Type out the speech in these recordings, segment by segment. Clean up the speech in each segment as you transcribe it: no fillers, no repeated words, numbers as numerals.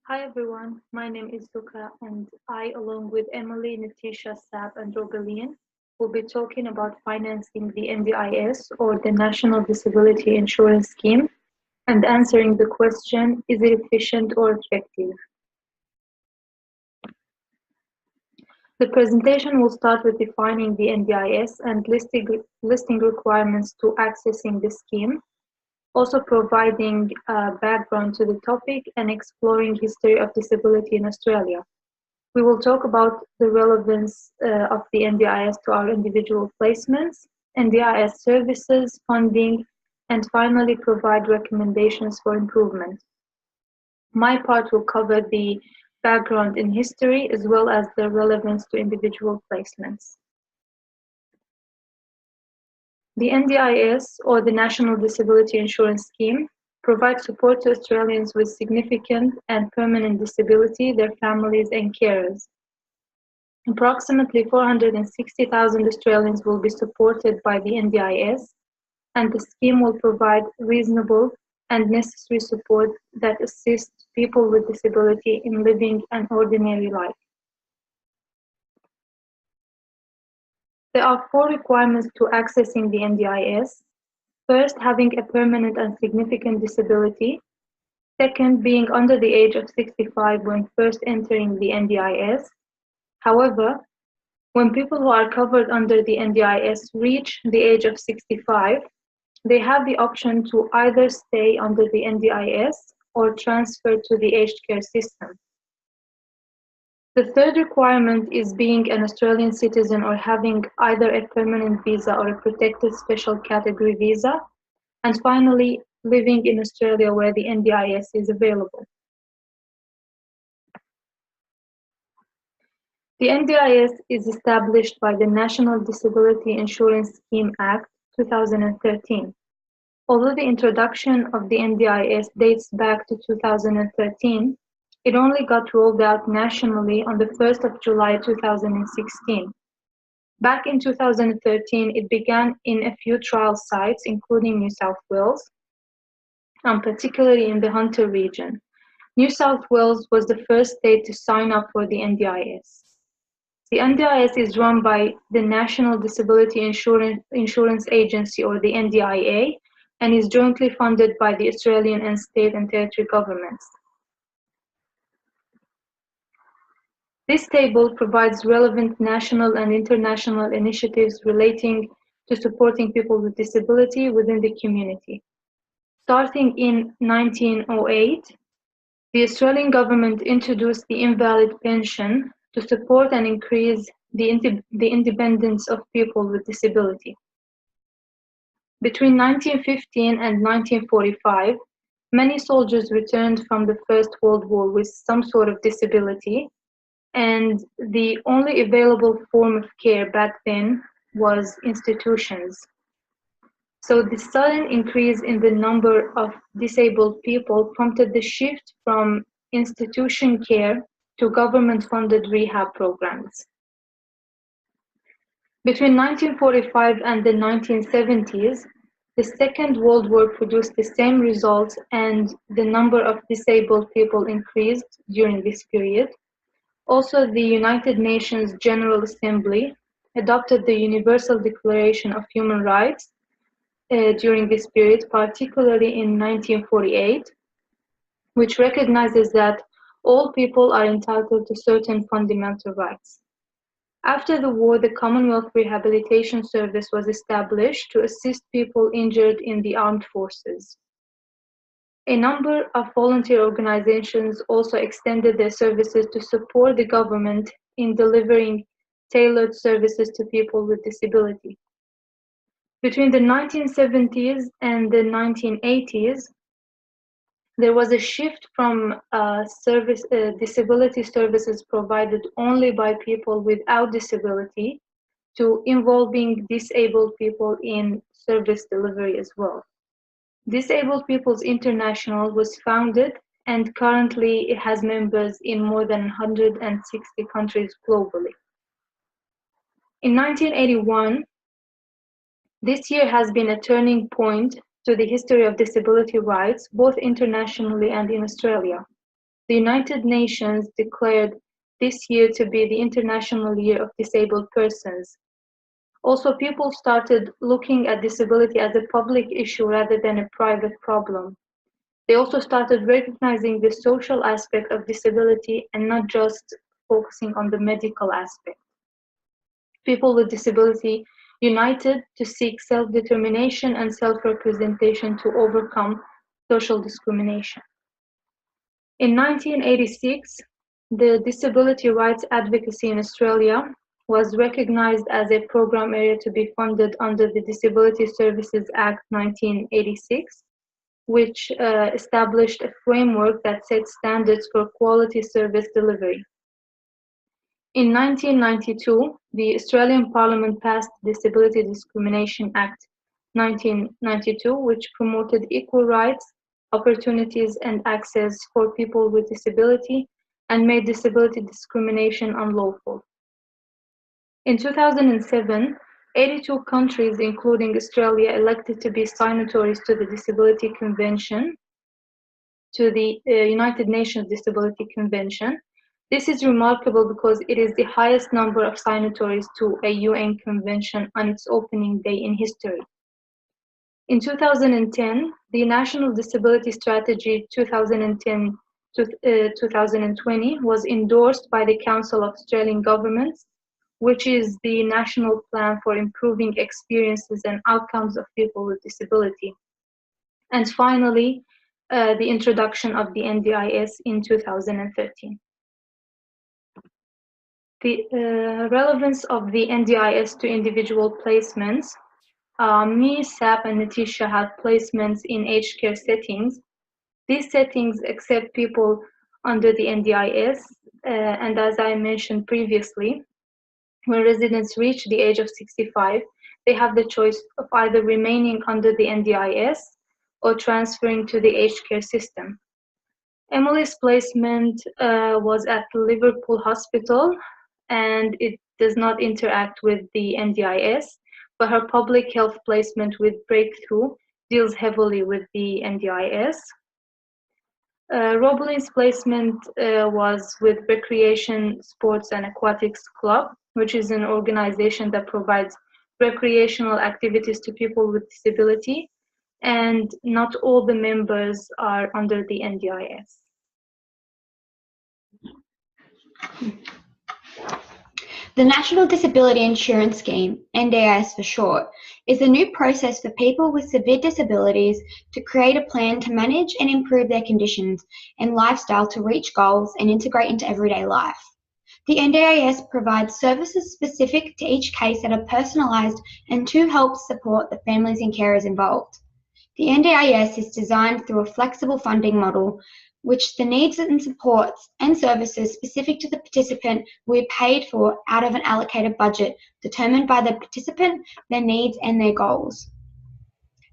Hi everyone, my name is Luca and I, along with Emily, Natisha, Sab and Robelian, will be talking about financing the NDIS or the National Disability Insurance Scheme and answering the question, is it efficient or effective? The presentation will start with defining the NDIS and listing requirements to accessing the scheme, also providing background to the topic and exploring history of disability in Australia. We will talk about the relevance of the NDIS to our individual placements, NDIS services, funding, and finally provide recommendations for improvement. My part will cover the background in history as well as the relevance to individual placements. The NDIS, or the National Disability Insurance Scheme, provides support to Australians with significant and permanent disability, their families and carers. Approximately 460,000 Australians will be supported by the NDIS, and the scheme will provide reasonable and necessary support that assists people with disability in living an ordinary life. There are 4 requirements to accessing the NDIS. First, having a permanent and significant disability. Second, being under the age of 65 when first entering the NDIS. However, when people who are covered under the NDIS reach the age of 65, they have the option to either stay under the NDIS or transfer to the aged care system. The third requirement is being an Australian citizen or having either a permanent visa or a protected special category visa. And finally, living in Australia where the NDIS is available. The NDIS is established by the National Disability Insurance Scheme Act 2013. Although the introduction of the NDIS dates back to 2013, it only got rolled out nationally on the 1st of July 2016. Back in 2013, it began in a few trial sites, including New South Wales, and particularly in the Hunter region. New South Wales was the first state to sign up for the NDIS. The NDIS is run by the National Disability Insurance Agency, or the NDIA, and is jointly funded by the Australian and state and territory governments. This table provides relevant national and international initiatives relating to supporting people with disability within the community. Starting in 1908, the Australian government introduced the invalid pension to support and increase the independence of people with disability. Between 1915 and 1945, many soldiers returned from the First World War with some sort of disability, and the only available form of care back then was institutions. So the sudden increase in the number of disabled people prompted the shift from institution care to government-funded rehab programs. Between 1945 and the 1970s, the Second World War produced the same results, and the number of disabled people increased during this period. Also, the United Nations General Assembly adopted the Universal Declaration of Human Rights during this period, particularly in 1948, which recognizes that all people are entitled to certain fundamental rights. After the war, the Commonwealth Rehabilitation Service was established to assist people injured in the armed forces. A number of volunteer organizations also extended their services to support the government in delivering tailored services to people with disability. Between the 1970s and the 1980s, there was a shift from disability services provided only by people without disability to involving disabled people in service delivery as well. Disabled People's International was founded, and currently it has members in more than 160 countries globally. In 1981, this year has been a turning point to the history of disability rights, both internationally and in Australia. the United Nations declared this year to be the International Year of Disabled Persons. Also, people started looking at disability as a public issue rather than a private problem. They also started recognizing the social aspect of disability and not just focusing on the medical aspect. People with disability united to seek self-determination and self-representation to overcome social discrimination. In 1986, the disability rights advocacy in Australia was recognized as a program area to be funded under the Disability Services Act 1986, which established a framework that sets standards for quality service delivery. In 1992, the Australian Parliament passed the Disability Discrimination Act 1992, which promoted equal rights, opportunities, and access for people with disability and made disability discrimination unlawful. In 2007, 82 countries, including Australia, elected to be signatories to the Disability Convention, to the United Nations Disability Convention. This is remarkable because it is the highest number of signatories to a UN convention on its opening day in history. In 2010, the National Disability Strategy 2010-2020 was endorsed by the Council of Australian Governments, which is the national plan for improving experiences and outcomes of people with disability. And finally, the introduction of the NDIS in 2013. The relevance of the NDIS to individual placements. Me, Sap, and Natisha had placements in aged care settings. These settings accept people under the NDIS, and as I mentioned previously, when residents reach the age of 65, they have the choice of either remaining under the NDIS or transferring to the aged care system. Emily's placement was at the Liverpool Hospital, and it does not interact with the NDIS, but her public health placement with Breakthrough deals heavily with the NDIS. Roblin's placement was with Recreation, Sports and Aquatics Club, which is an organization that provides recreational activities to people with disability, and not all the members are under the NDIS. The National Disability Insurance Scheme, NDIS for short, is a new process for people with severe disabilities to create a plan to manage and improve their conditions and lifestyle to reach goals and integrate into everyday life. The NDIS provides services specific to each case that are personalised and to help support the families and carers involved. The NDIS is designed through a flexible funding model which the needs and supports and services specific to the participant will be paid for out of an allocated budget determined by the participant, their needs and their goals.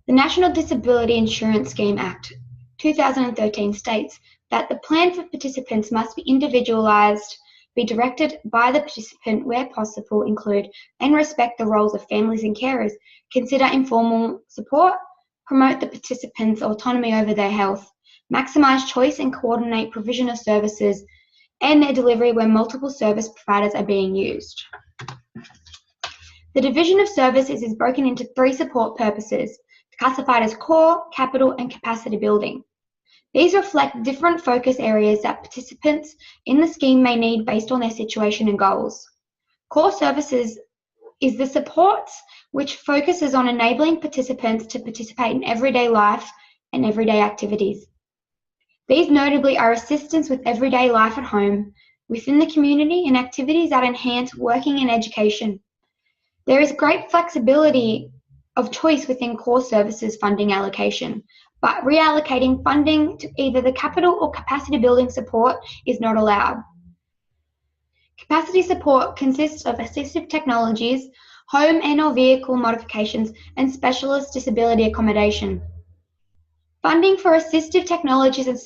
The National Disability Insurance Scheme Act 2013 states that the plan for participants must be individualised, be directed by the participant where possible, include and respect the roles of families and carers, consider informal support, promote the participants' autonomy over their health, maximise choice and coordinate provision of services and their delivery where multiple service providers are being used. The division of services is broken into 3 support purposes, classified as core, capital and capacity building. These reflect different focus areas that participants in the scheme may need based on their situation and goals. Core services is the support which focuses on enabling participants to participate in everyday life and everyday activities. These notably are assistance with everyday life at home, within the community, and activities that enhance working and education. There is great flexibility of choice within core services funding allocation, but reallocating funding to either the capital or capacity building support is not allowed. Capacity support consists of assistive technologies, home and/or vehicle modifications, and specialist disability accommodation. Funding for assistive technologies and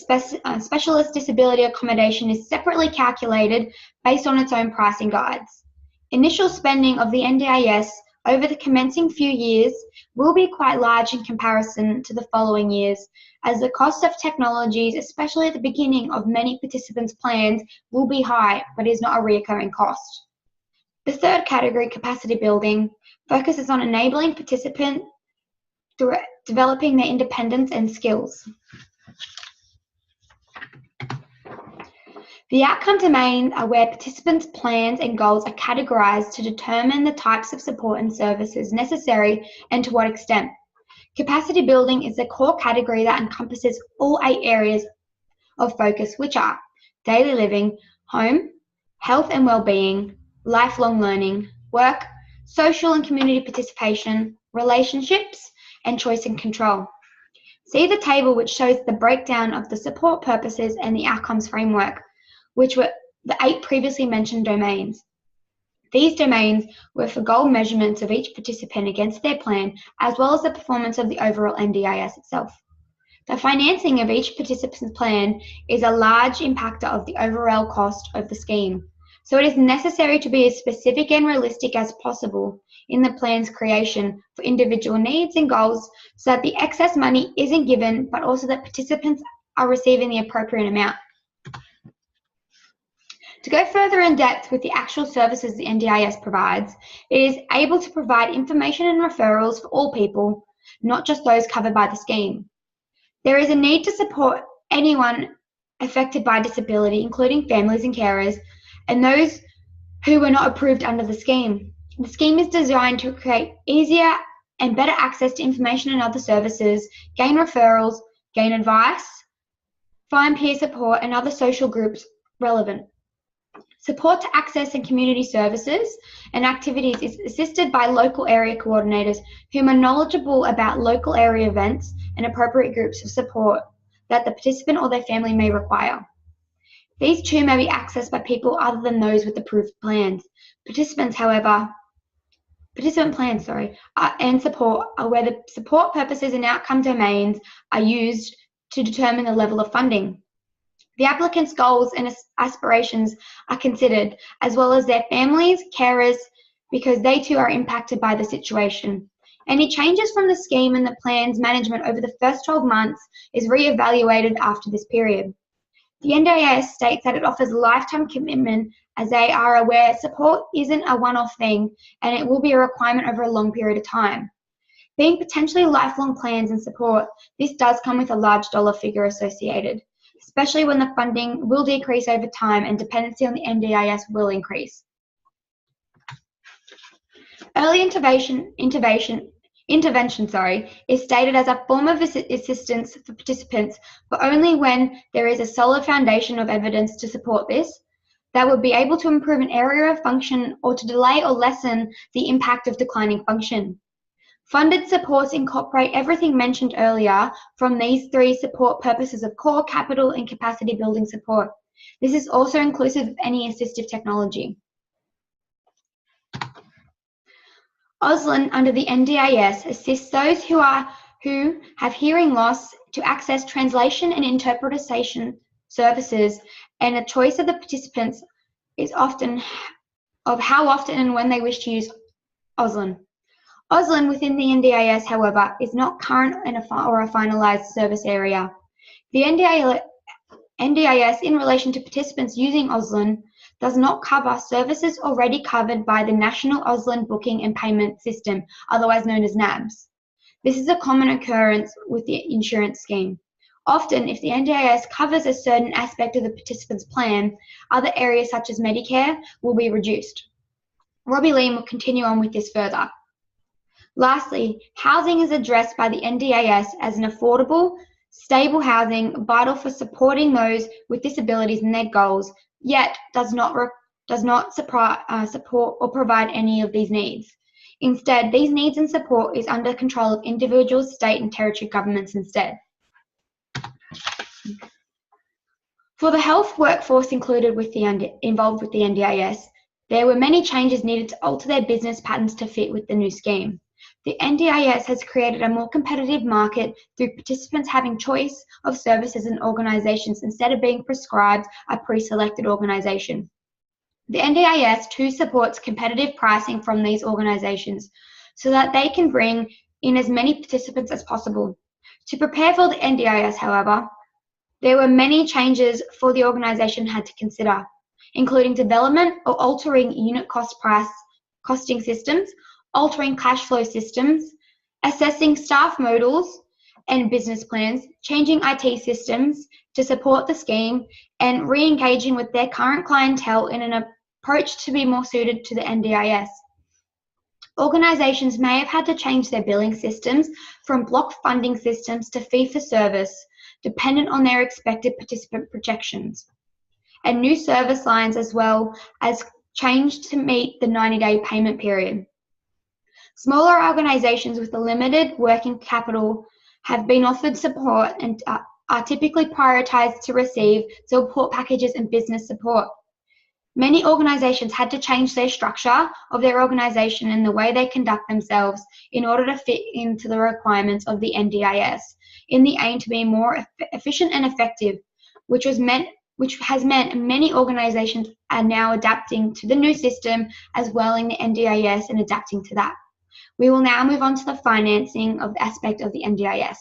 specialist disability accommodation is separately calculated based on its own pricing guides. Initial spending of the NDIS over the commencing few years will be quite large in comparison to the following years, as the cost of technologies, especially at the beginning of many participants' plans, will be high, but is not a recurring cost. The third category, capacity building, focuses on enabling participants through developing their independence and skills. The outcome domains are where participants' plans and goals are categorized to determine the types of support and services necessary and to what extent. Capacity building is the core category that encompasses all 8 areas of focus, which are daily living, home, health and well-being, lifelong learning, work, social and community participation, relationships, and choice and control. See the table which shows the breakdown of the support purposes and the outcomes framework, which were the 8 previously mentioned domains. These domains were for goal measurements of each participant against their plan, as well as the performance of the overall NDIS itself. The financing of each participant's plan is a large impactor of the overall cost of the scheme, so it is necessary to be as specific and realistic as possible in the plan's creation for individual needs and goals so that the excess money isn't given, but also that participants are receiving the appropriate amount. To go further in depth with the actual services the NDIS provides, it is able to provide information and referrals for all people, not just those covered by the scheme. There is a need to support anyone affected by disability, including families and carers, and those who were not approved under the scheme. The scheme is designed to create easier and better access to information and other services, gain referrals, gain advice, find peer support and other social groups relevant. Support to access and community services and activities is assisted by local area coordinators who are knowledgeable about local area events and appropriate groups of support that the participant or their family may require. These too may be accessed by people other than those with approved plans. Participant plans, and support are where the support purposes and outcome domains are used to determine the level of funding. The applicant's goals and aspirations are considered, as well as their families, carers, because they too are impacted by the situation. Any changes from the scheme and the plan's management over the first 12 months is re-evaluated after this period. The NDIS states that it offers lifetime commitment, as they are aware support isn't a one-off thing and it will be a requirement over a long period of time. Being potentially lifelong plans and support, this does come with a large dollar figure associated, especially when the funding will decrease over time and dependency on the NDIS will increase. Early intervention is stated as a form of assistance for participants, but only when there is a solid foundation of evidence to support this that would be able to improve an area of function or to delay or lessen the impact of declining function. Funded supports incorporate everything mentioned earlier from these 3 support purposes of core, capital, and capacity building support. This is also inclusive of any assistive technology. Auslan under the NDIS assists those who have hearing loss to access translation and interpretation services, and a choice of the participants is often of how often and when they wish to use Auslan. Auslan within the NDIS, however, is not current or a finalised service area. The NDIS in relation to participants using Auslan does not cover services already covered by the National Auslan Booking and Payment System, otherwise known as NABS. This is a common occurrence with the insurance scheme. Often, if the NDIS covers a certain aspect of the participant's plan, other areas such as Medicare will be reduced. Robbie Lee will continue on with this further. Lastly, housing is addressed by the NDIS as an affordable, stable housing vital for supporting those with disabilities and their goals, yet does not support or provide any of these needs. Instead, these needs and support is under control of individual, state and territory governments instead. For the health workforce involved with the NDIS, there were many changes needed to alter their business patterns to fit with the new scheme. The NDIS has created a more competitive market through participants having choice of services and organisations instead of being prescribed a pre-selected organisation. The NDIS too supports competitive pricing from these organisations so that they can bring in as many participants as possible. To prepare for the NDIS, however, there were many changes for the organisation had to consider, including development or altering unit cost price costing systems, altering cash flow systems, assessing staff models and business plans, changing IT systems to support the scheme, and re-engaging with their current clientele in an approach to be more suited to the NDIS. Organisations may have had to change their billing systems from block funding systems to fee-for-service, dependent on their expected participant projections, and new service lines as well as changed to meet the 90-day payment period. Smaller organisations with a limited working capital have been offered support and are typically prioritised to receive support packages and business support. Many organisations had to change their structure of their organisation and the way they conduct themselves in order to fit into the requirements of the NDIS, in the aim to be more efficient and effective, which has meant many organisations are now adapting to the new system as well in the NDIS and adapting to that. We will now move on to the financing of the aspect of the NDIS.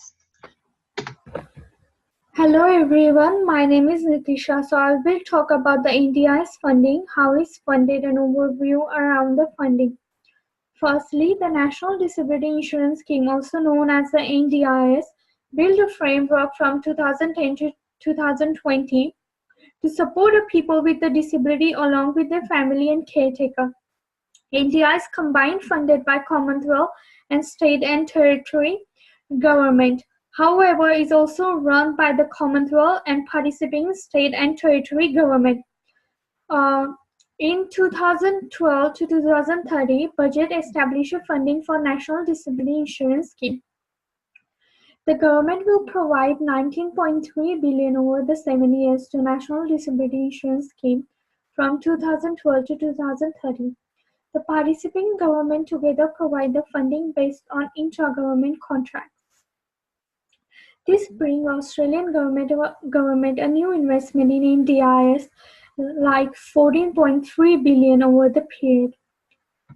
Hello everyone, my name is Nitisha. So I will talk about the NDIS funding, how it's funded, and overview around the funding. Firstly, the National Disability Insurance Scheme, also known as the NDIS, built a framework from 2010 to 2020 to support the people with a disability along with their family and caretaker. NDIS combined funded by Commonwealth and state and territory government. However, is also run by the Commonwealth and participating state and territory government. In 2012 to 2030, budget established funding for National Disability Insurance Scheme. The government will provide 19.3 billion over the 7 years to National Disability Insurance Scheme from 2012 to 2030. The participating government together provide the funding based on intra-government contracts. This brings Australian government a new investment in NDIS, like 14.3 billion over the period.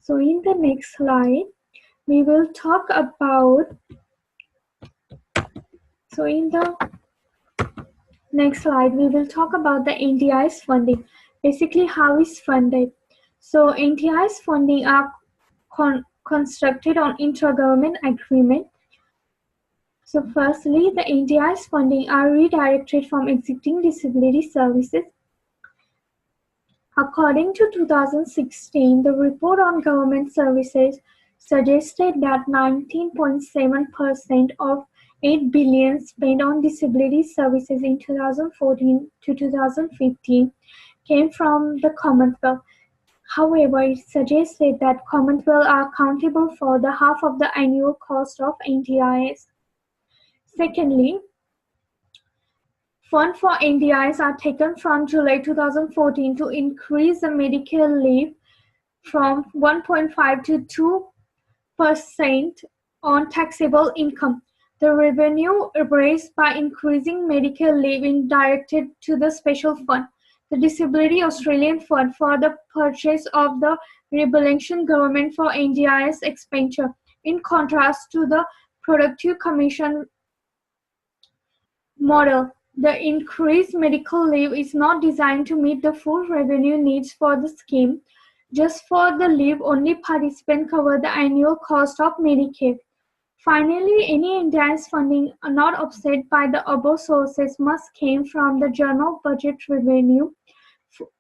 So in the next slide, we will talk about. So in the next slide, we will talk about the NDIS funding. Basically, how it's funded. So NDIS funding are constructed on intra-government agreement. So firstly, the NDIS funding are redirected from existing disability services. According to 2016, the report on government services suggested that 19.7% of 8 billion spent on disability services in 2014 to 2015 came from the Commonwealth. However, it suggested that Commonwealth are accountable for the half of the annual cost of NDIS. Secondly, funds for NDIS are taken from July 2014 to increase the medical leave from 1.5 to 2% on taxable income. The revenue raised by increasing medical leave is directed to the special fund, the Disability Australian Fund, for the purchase of the rebalancing government for NDIS expenditure, in contrast to the Productive Commission model. The increased medical leave is not designed to meet the full revenue needs for the scheme. Just for the leave, only participants cover the annual cost of Medicare. Finally, any NDIS funding not offset by the above sources must come from the general budget revenue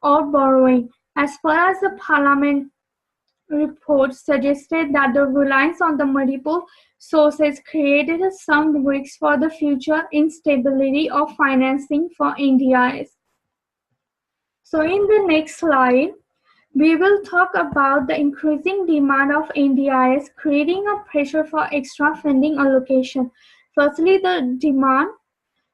or borrowing. As far as the Parliament report suggested that the reliance on the multiple sources created some risks for the future instability of financing for NDIS. So in the next slide, we will talk about the increasing demand of NDIS, creating a pressure for extra funding allocation. Firstly, the demand.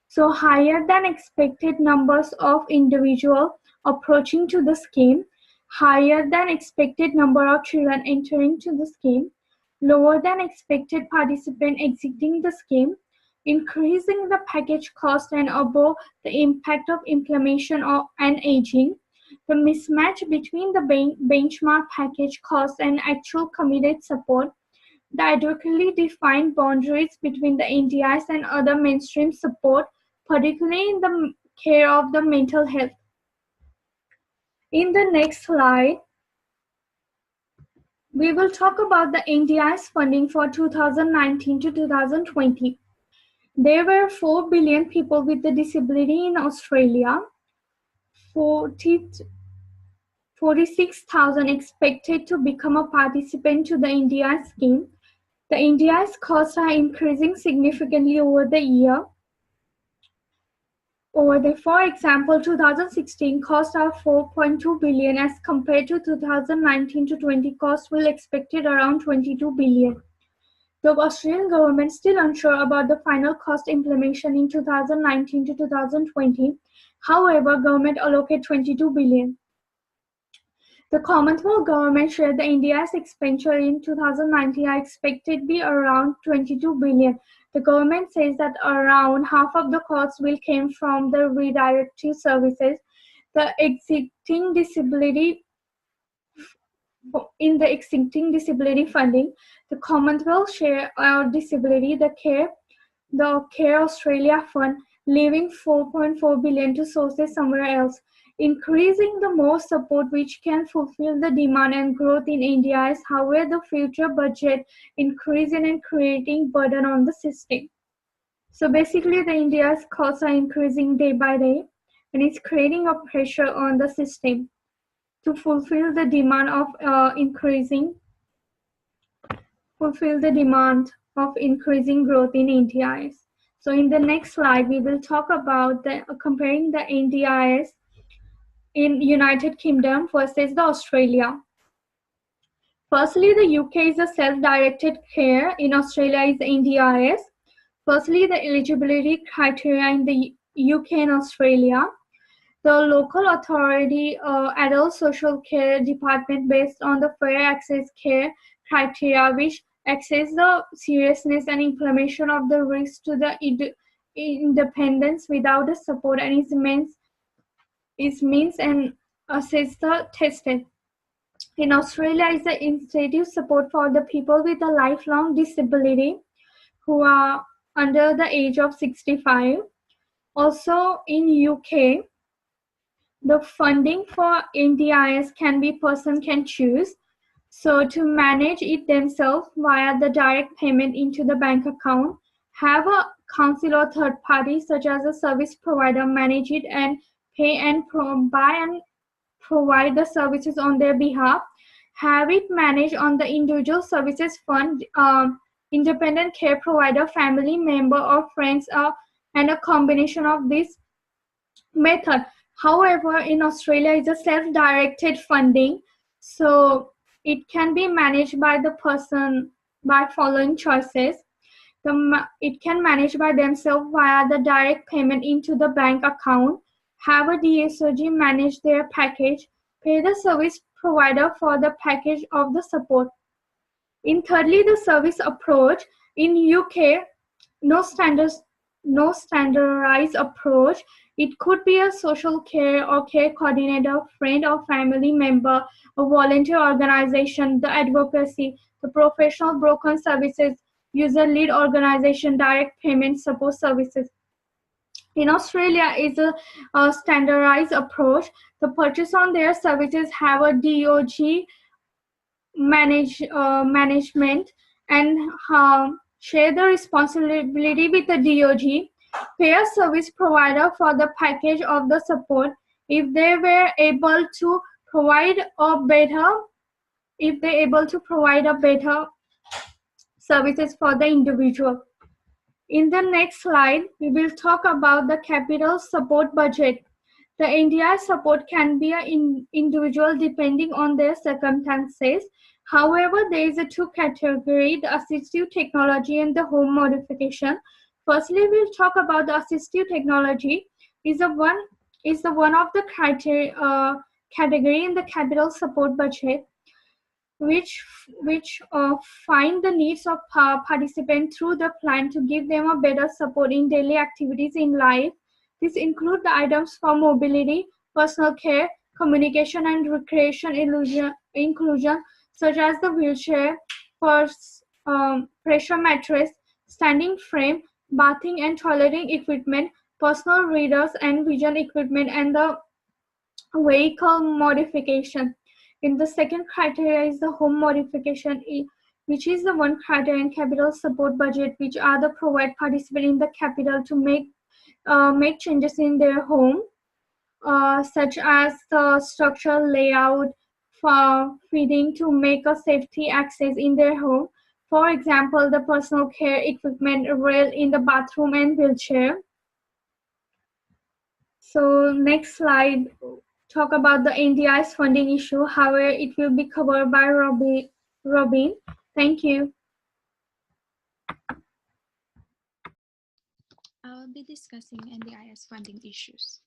So higher than expected numbers of individuals approaching to the scheme, higher than expected number of children entering to the scheme, lower than expected participants exiting the scheme, increasing the package cost and above the impact of implementation and aging, the mismatch between the benchmark package cost and actual committed support, The adequately defined boundaries between the NDIS and other mainstream support, particularly in the care of the mental health. In the next slide, we will talk about the NDIS funding for 2019 to 2020. There were 4 billion people with a disability in Australia, 46,000 expected to become a participant to the NDIS scheme. The NDIS costs are increasing significantly over the year. For example, 2016 costs are 4.2 billion as compared to 2019 to 20 costs will expected around 22 billion. The Australian government still unsure about the final cost implementation in 2019 to 2020. However, government allocate 22 billion. The Commonwealth government shared the NDIS expenditure in 2019 are expected to be around 22 billion. The government says that around half of the costs will come from the redirective services. The existing disability funding, the Commonwealth share our disability, the Care Australia Fund, leaving 4.4 billion to sources somewhere else, increasing the more support which can fulfill the demand and growth in NDIS. However, the future budget increasing and creating burden on the system. So basically, the NDIS costs are increasing day by day, and it's creating a pressure on the system to fulfill the demand of increasing growth in NDIS. So in the next slide, we will talk about comparing the NDIS in United Kingdom versus the Australia. Firstly, the UK is a self-directed care. In Australia is the NDIS. Firstly, the eligibility criteria in the UK and Australia. The local authority adult social care department based on the fair access care criteria, which assess the seriousness and implementation of the risk to the independence without the support and is means and assess the tested. In Australia is the initiative support for the people with a lifelong disability who are under the age of 65. Also in UK, the funding for NDIS person can choose. So to manage it themselves via the direct payment into the bank account, have a council or third party such as a service provider manage it and pay and buy and provide the services on their behalf. Have it managed on the individual services fund, independent care provider, family member or friends, and a combination of this method. However, in Australia, it's a self-directed funding, so it can be managed by the person by following choices. It can manage by themselves via the direct payment into the bank account, have a DSOG manage their package, pay the service provider for the package of the support. In thirdly, the service approach. In UK, no standardized approach. It could be a social care or care coordinator, friend or family member, a volunteer organization, the advocacy, the professional broker services, user-led organization, direct payment support services. In Australia is a standardized approach. The purchase on their services have a DOG management and share the responsibility with the DOG, pay a service provider for the package of the support if they were able to provide a better services for the individual. In the next slide, we will talk about the capital support budget. The NDIS support can be an individual depending on their circumstances. However, there is a two category, the assistive technology and the home modification. Firstly, we'll talk about the assistive technology is the one of the category in the capital support budget, which find the needs of participants through the plan to give them a better support in daily activities in life. This includes the items for mobility, personal care, communication and recreation inclusion, such as the wheelchair, pressure mattress, standing frame, bathing and toileting equipment, personal readers and vision equipment, and the vehicle modification. In the second criteria is the home modification, which is the one criterion capital support budget, which are the provide participant in the capital to make changes in their home, such as the structural layout, for feeding to make a safety access in their home. For example, the personal care equipment, rail in the bathroom, and wheelchair. So next slide talk about the NDIS funding issue. However, it will be covered by Robin. Thank you. I will be discussing NDIS funding issues.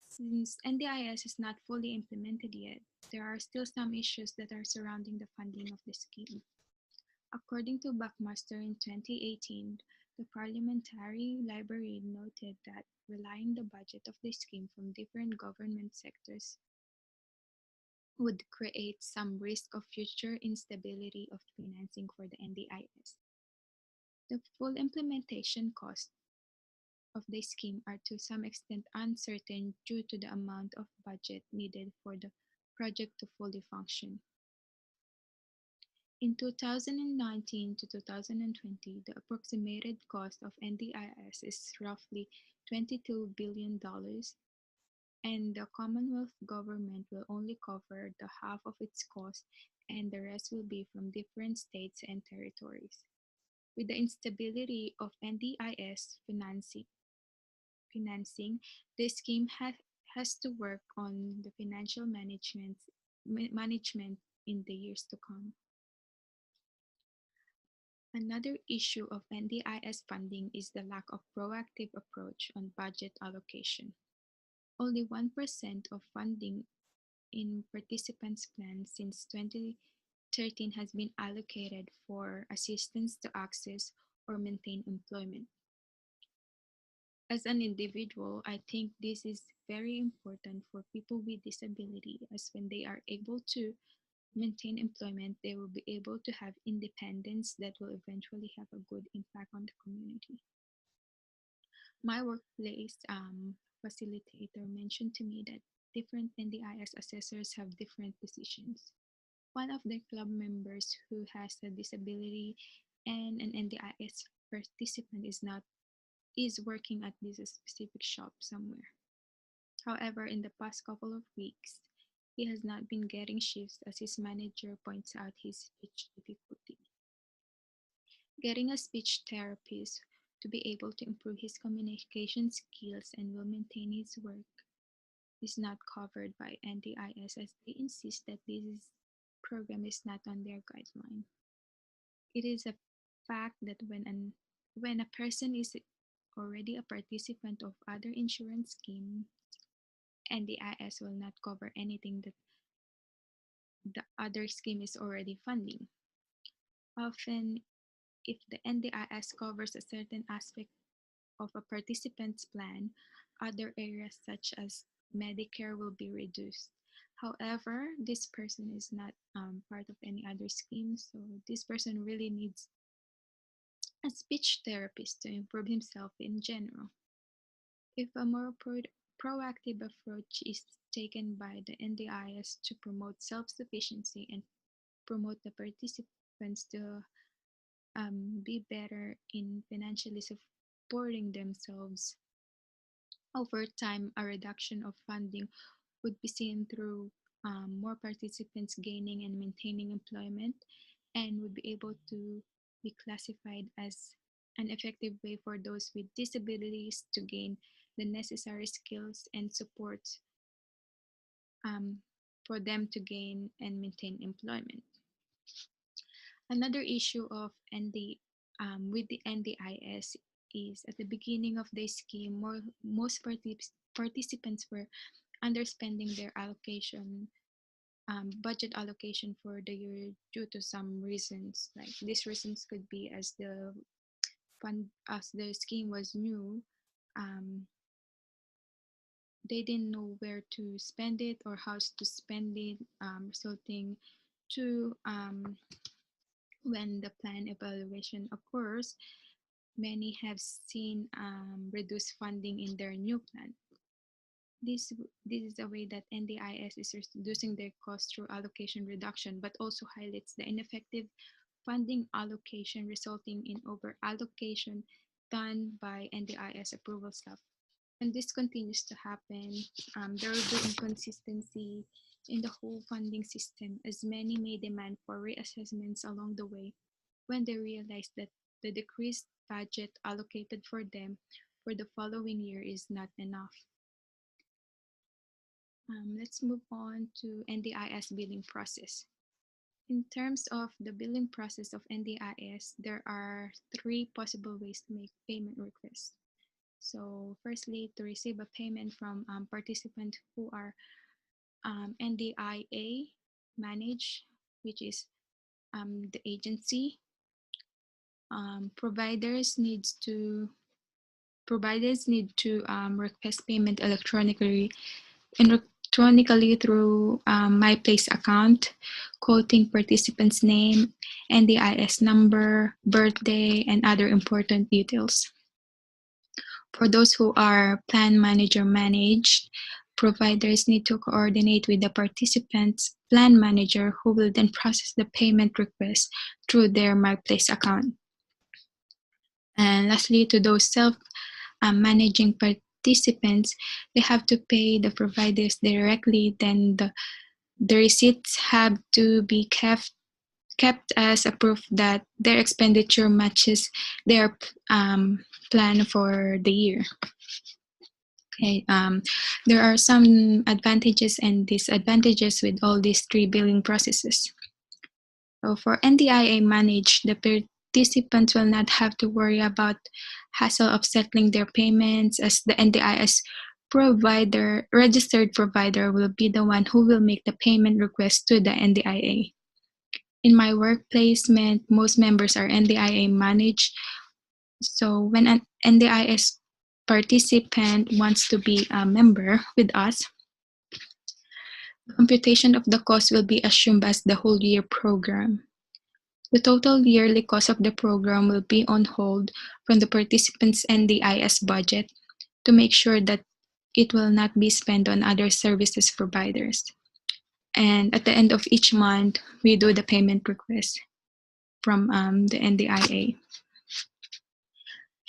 Since NDIS is not fully implemented yet, there are still some issues that are surrounding the funding of the scheme. According to Buckmaster in 2018, the parliamentary library noted that relying the budget of the scheme from different government sectors would create some risk of future instability of financing for the NDIS. The full implementation costs of the scheme are to some extent uncertain due to the amount of budget needed for the project to fully function. In 2019 to 2020, the approximated cost of NDIS is roughly $22 billion, and the Commonwealth government will only cover the half of its cost, and the rest will be from different states and territories. With the instability of NDIS financing, the scheme has to work on the financial management in the years to come. Another issue of NDIS funding is the lack of proactive approach on budget allocation. Only 1% of funding in participants' plans since 2013 has been allocated for assistance to access or maintain employment. As an individual, I think this is very important for people with disability, as when they are able to maintain employment, they will be able to have independence that will eventually have a good impact on the community. My workplace facilitator mentioned to me that different NDIS assessors have different positions. One of the club members who has a disability and an NDIS participant is working at this specific shop somewhere. However, in the past couple of weeks, he has not been getting shifts as his manager points out his speech difficulty. Getting a speech therapist to be able to improve his communication skills and will maintain his work is not covered by NDIS, as they insist that this program is not on their guideline. It is a fact that when a person is already a participant of other insurance schemes, NDIS will not cover anything that the other scheme is already funding. Often, if the NDIS covers a certain aspect of a participant's plan, other areas such as Medicare will be reduced. However, this person is not part of any other scheme, so this person really needs a speech therapist to improve himself in general. If a more proactive approach is taken by the NDIS to promote self-sufficiency and promote the participants to be better in financially supporting themselves, over time, a reduction of funding would be seen through more participants gaining and maintaining employment, and would be able to be classified as an effective way for those with disabilities to gain the necessary skills and support for them to gain and maintain employment. Another issue of with the NDIS is at the beginning of the scheme, most participants were underspending their budget allocation for the year due to some reasons. Like these reasons could be as the scheme was new, they didn't know where to spend it or how to spend it, resulting to When the plan evaluation occurs, many have seen reduced funding in their new plan. This is a way that NDIS is reducing their cost through allocation reduction, but also highlights the ineffective funding allocation resulting in over-allocation done by NDIS approval staff. And this continues to happen, there will be inconsistency in the whole funding system, as many may demand for reassessments along the way when they realize that the decreased budget allocated for them for the following year is not enough. Let's move on to NDIS billing process. In terms of the billing process of NDIS, there are three possible ways to make payment requests. So firstly, to receive a payment from participants who are NDIA managed, which is the agency. Providers need to request payment electronically through My Place account, quoting participant's name, NDIS number, birthday, and other important details. For those who are plan manager managed, providers need to coordinate with the participant's plan manager, who will then process the payment request through their My Place account. And lastly, to those self-managing participants, they have to pay the providers directly. Then the receipts have to be kept as a proof that their expenditure matches their plan for the year. Okay, there are some advantages and disadvantages with all these three billing processes. So for NDIA managed, the participants will not have to worry about hassle of settling their payments, as the NDIS registered provider will be the one who will make the payment request to the NDIA. In my work placement, most members are NDIA managed. So when an NDIS participant wants to be a member with us, the computation of the cost will be assumed as the whole year program. The total yearly cost of the program will be on hold from the participant's NDIS budget to make sure that it will not be spent on other services providers. And at the end of each month, we do the payment request from the NDIA.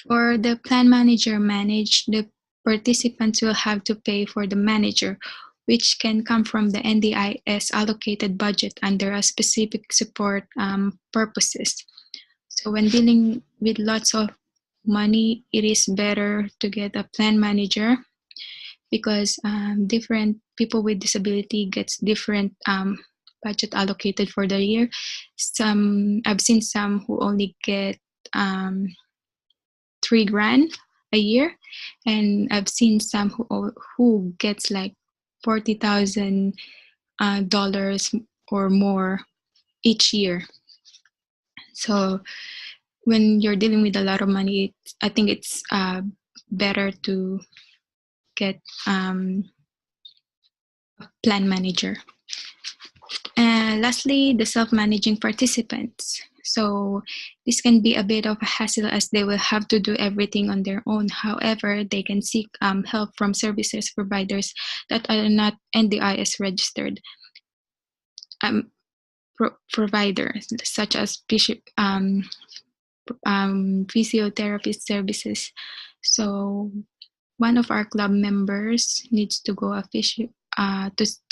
For the plan manager managed, the participants will have to pay for the manager, which can come from the NDIS allocated budget under a specific support purposes. So when dealing with lots of money, it is better to get a plan manager, because different people with disability gets different budget allocated for the year. I've seen some who only get $3,000 a year, and I've seen some who gets like $40,000 or more each year. So when you're dealing with a lot of money, I think it's better to get a plan manager. And lastly, the self-managing participants. So this can be a bit of a hassle, as they will have to do everything on their own. However, they can seek help from services providers that are not NDIS registered providers, such as physiotherapy services. So one of our club members needs to go to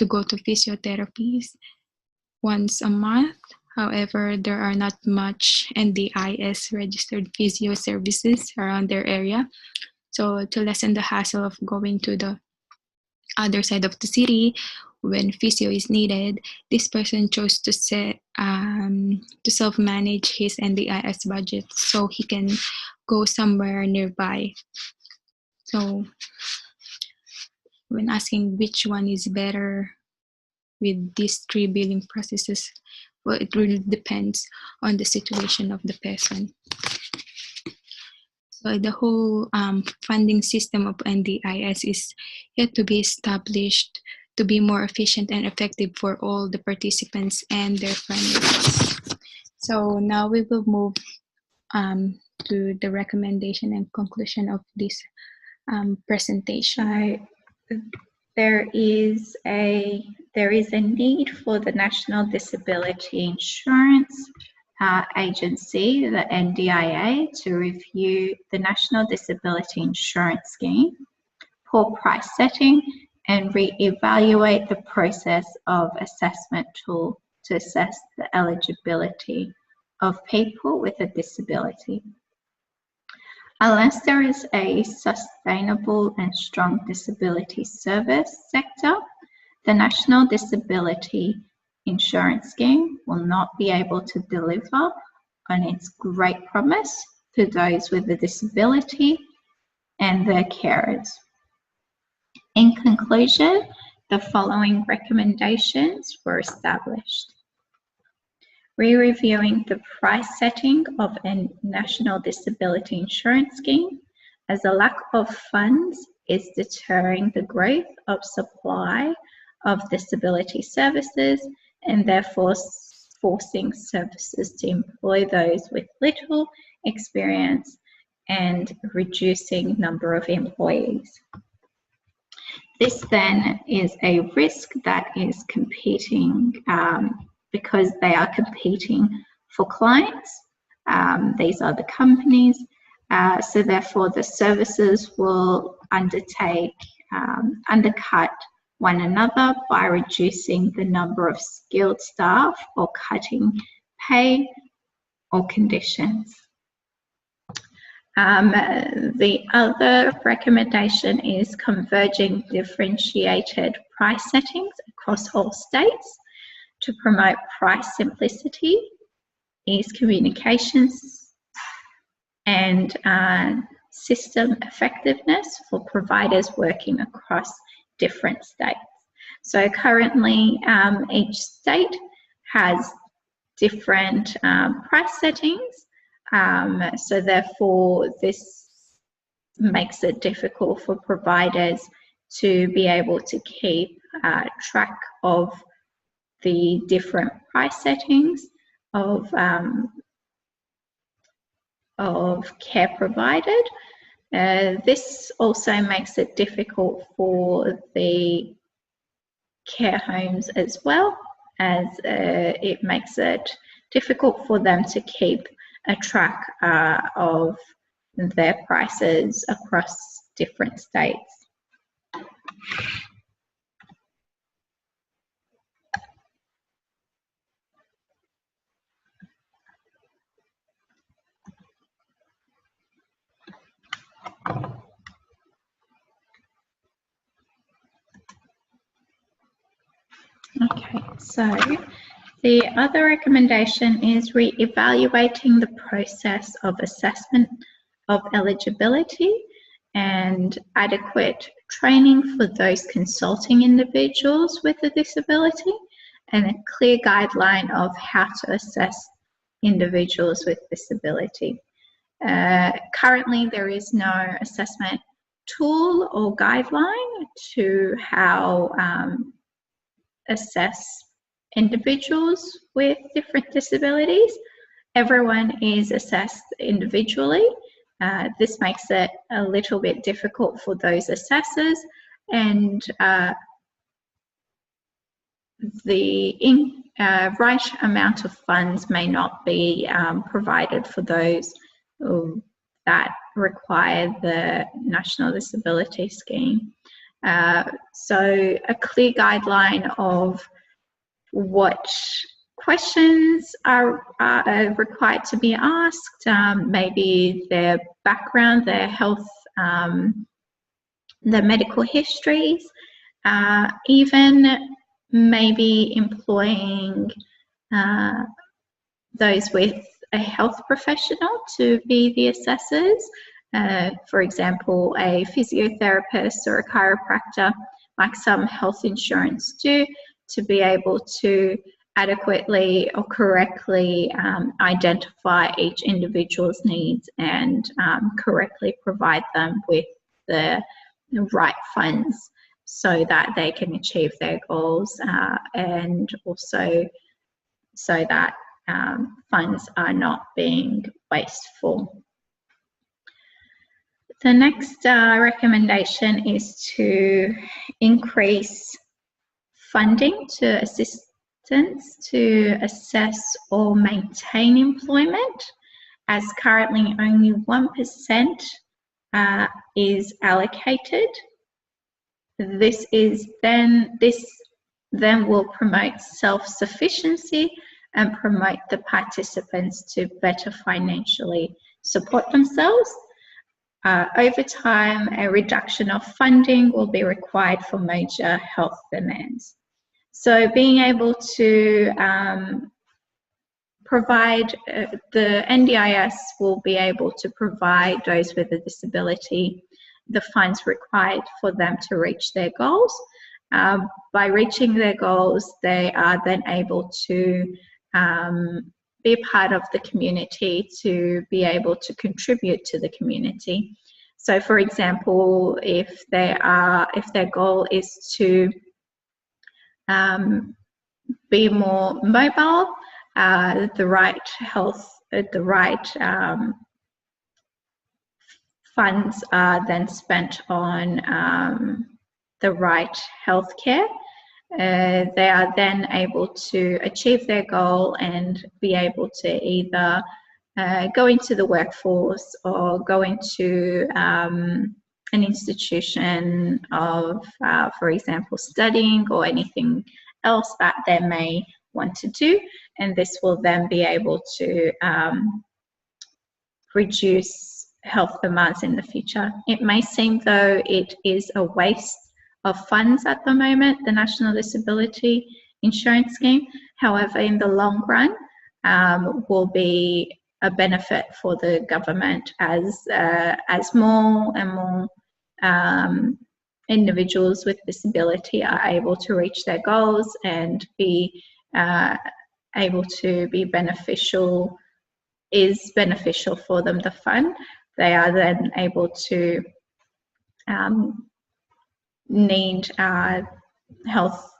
go to physiotherapies once a month. However, there are not much NDIS registered physio services around their area. So to lessen the hassle of going to the other side of the city when physio is needed, this person chose to self-manage his NDIS budget so he can go somewhere nearby. So when asking which one is better with these three billing processes, well, it really depends on the situation of the person. So the whole funding system of NDIS is yet to be established to be more efficient and effective for all the participants and their families. So now we will move to the recommendation and conclusion of this presentation. So there is a need for the National Disability Insurance Agency, the NDIA, to review the National Disability Insurance Scheme, poor price setting, and re-evaluate the process of assessment tool to assess the eligibility of people with a disability. Unless there is a sustainable and strong disability service sector, the National Disability Insurance Scheme will not be able to deliver on its great promise to those with a disability and their carers. In conclusion, the following recommendations were established. Re-reviewing the price setting of a National Disability Insurance Scheme, as a lack of funds is deterring the growth of supply of disability services and therefore forcing services to employ those with little experience and reducing number of employees. This then is a risk that is competing because they are competing for clients. These are the companies. So therefore the services will undercut one another by reducing the number of skilled staff or cutting pay or conditions. The other recommendation is converging differentiated price settings across all states to promote price simplicity, ease communications, and system effectiveness for providers working across different states. So currently each state has different price settings. So therefore, this makes it difficult for providers to be able to keep track of the different price settings of care provided. This also makes it difficult for the care homes as well, as it makes it difficult for them to keep a track of their prices across different states. Okay, so the other recommendation is re-evaluating the process of assessment of eligibility and adequate training for those consulting individuals with a disability, and a clear guideline of how to assess individuals with disability. Currently, there is no assessment tool or guideline to how assess individuals with different disabilities. Everyone is assessed individually. This makes it a little bit difficult for those assessors, and the right amount of funds may not be provided for those that require the National Disability Scheme. So a clear guideline of what questions are required to be asked, maybe their background, their health, their medical histories, even maybe employing those with a health professional to be the assessors. For example, a physiotherapist or a chiropractor, like some health insurance do, to be able to adequately or correctly identify each individual's needs and correctly provide them with the right funds so that they can achieve their goals, and also so that funds are not being wasteful. The next recommendation is to increase funding to assistance to assess or maintain employment, as currently only 1% is allocated. This then will promote self-sufficiency and promote the participants to better financially support themselves. Over time, a reduction of funding will be required for major health demands. So being able to provide, the NDIS will be able to provide those with a disability the funds required for them to reach their goals. By reaching their goals, they are then able to be a part of the community, to be able to contribute to the community. So, for example, if their goal is to be more mobile, the right funds are then spent on the right healthcare. They are then able to achieve their goal and be able to either go into the workforce or go into an institution of, for example, studying or anything else that they may want to do, and this will then be able to reduce health demands in the future. It may seem though it is a waste of funds at the moment, the National Disability Insurance Scheme. However, in the long run, will be a benefit for the government as more and more individuals with disability are able to reach their goals and be able to be beneficial, is beneficial for them, the fund. They are then able to need health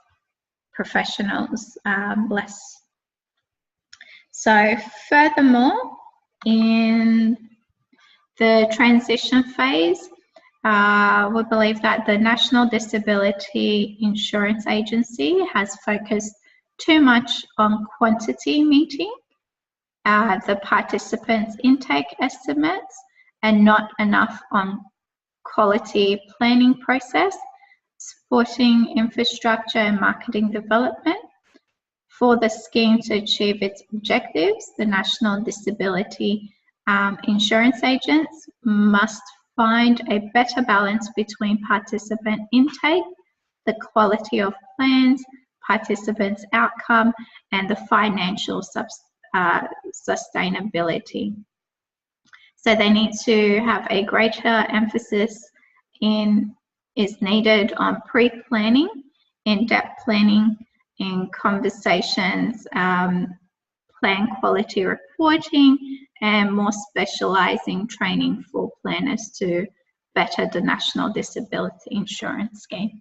professionals less. So furthermore, in the transition phase, we believe that the National Disability Insurance Agency has focused too much on quantity meeting the participants' intake estimates and not enough on quality planning process, supporting infrastructure and marketing development. For the scheme to achieve its objectives, the National Disability Insurance Agents must find a better balance between participant intake, the quality of plans, participants' outcome, and the financial sustainability. So they need to have a greater emphasis is needed on pre-planning, in-depth planning, in conversations, plan quality reporting, and more specialising training for planners to better the National Disability Insurance Scheme.